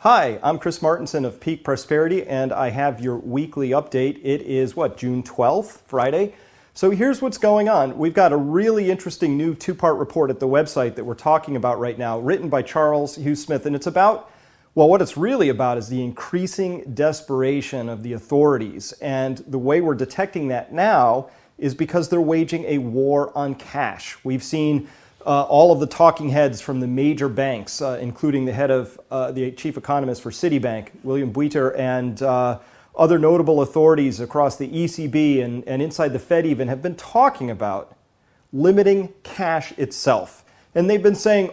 Hi, I'm Chris Martenson of Peak Prosperity, and I have your weekly update. It is, June 12th, Friday. So here's what's going on. We've got a really interesting new two-part report at the website that we're talking about right now, written by Charles Hugh Smith, and it's about, what it's really about is the increasing desperation of the authorities. And the way we're detecting that now is because they're waging a war on cash. We've seen all of the talking heads from the major banks, including the head of the chief economist for Citibank, William Buiter, and other notable authorities across the ECB and inside the Fed even, have been talking about limiting cash itself. And they've been saying,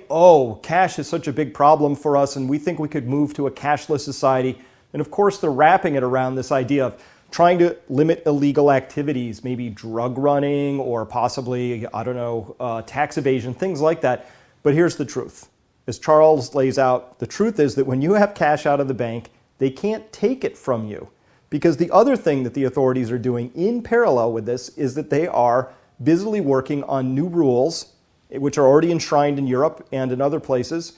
cash is such a big problem for us, and we think we could move to a cashless society. And of course, they're wrapping it around this idea of trying to limit illegal activities, maybe drug running or possibly, tax evasion, things like that. But here's the truth. As Charles lays out, the truth is that when you have cash out of the bank, they can't take it from you. Because the other thing that the authorities are doing in parallel with this is that they are busily working on new rules, which are already enshrined in Europe and in other places,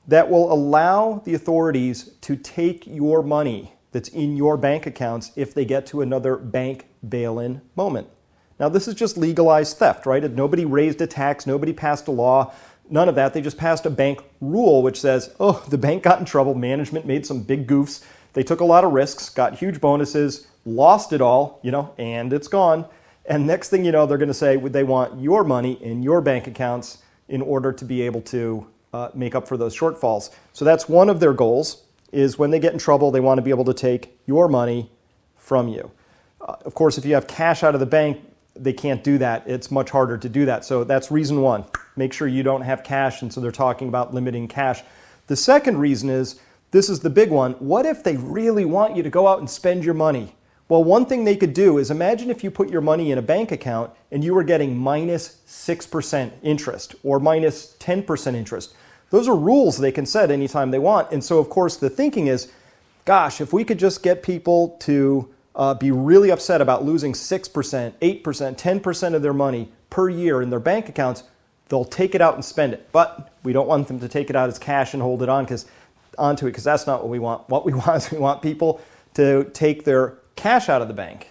that will allow the authorities to take your money that's in your bank accounts if they get to another bank bail-in moment. Now, this is just legalized theft, right? Nobody raised a tax, nobody passed a law, none of that. They just passed a bank rule which says, the bank got in trouble, management made some big goofs, they took a lot of risks, got huge bonuses, lost it all, and it's gone. And next thing you know, they're going to say they want your money in your bank accounts in order to be able to make up for those shortfalls. So that's one of their goals, is when they get in trouble, they want to be able to take your money from you. Of course, if you have cash out of the bank, they can't do that. It's much harder to do that. So that's reason one. Make sure you don't have cash, and so they're talking about limiting cash. The second reason is, this is the big one, what if they really want you to go out and spend your money? Well, one thing they could do is, imagine if you put your money in a bank account and you were getting minus 6% interest or minus 10% interest. Those are rules they can set anytime they want. And so, of course, the thinking is, gosh, if we could just get people to be really upset about losing 6%, 8%, 10% of their money per year in their bank accounts, they'll take it out and spend it. But we don't want them to take it out as cash and hold it onto it, because that's not what we want. What we want is we want people to take their cash out of the bank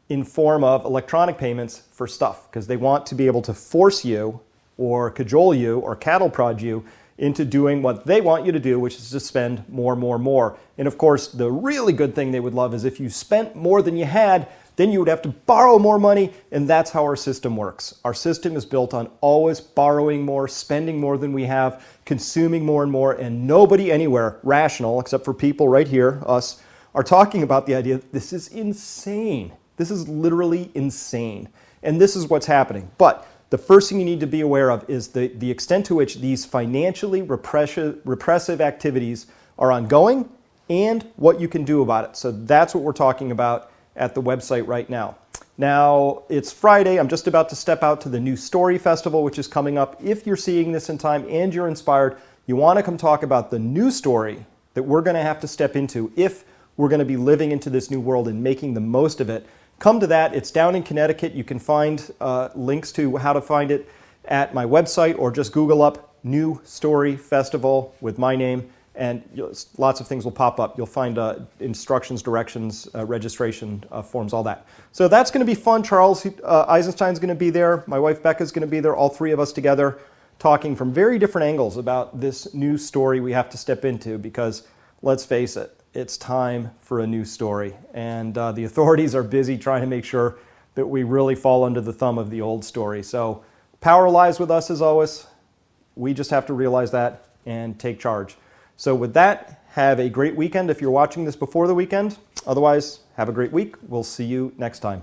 in form of electronic payments for stuff, because they want to be able to force you or cajole you or cattle prod you into doing what they want you to do, which is to spend more, more, more. And of course, the really good thing they would love is if you spent more than you had, then you would have to borrow more money, and that's how our system works. Our system is built on always borrowing more, spending more than we have, consuming more and more, and nobody anywhere rational, except for people right here, us, are talking about the idea that this is insane. This is literally insane. And this is what's happening. But the first thing you need to be aware of is the extent to which these financially repressive activities are ongoing and what you can do about it. So that's what we're talking about at the website right now. Now, it's Friday. I'm just about to step out to the New Story Festival, which is coming up. If you're seeing this in time and you're inspired, you want to come talk about the new story that we're going to have to step into if we're going to be living into this new world and making the most of it. Come to that. It's down in Connecticut. You can find links to how to find it at my website, or just Google up New Story Festival with my name, and lots of things will pop up. You'll find instructions, directions, registration forms, all that. So that's going to be fun. Charles Eisenstein's going to be there. My wife Becca's going to be there. All three of us together talking from very different angles about this new story we have to step into, because let's face it, it's time for a new story. And the authorities are busy trying to make sure that we really fall under the thumb of the old story. So power lies with us as always. We just have to realize that and take charge. So with that, have a great weekend if you're watching this before the weekend. Otherwise, have a great week. We'll see you next time.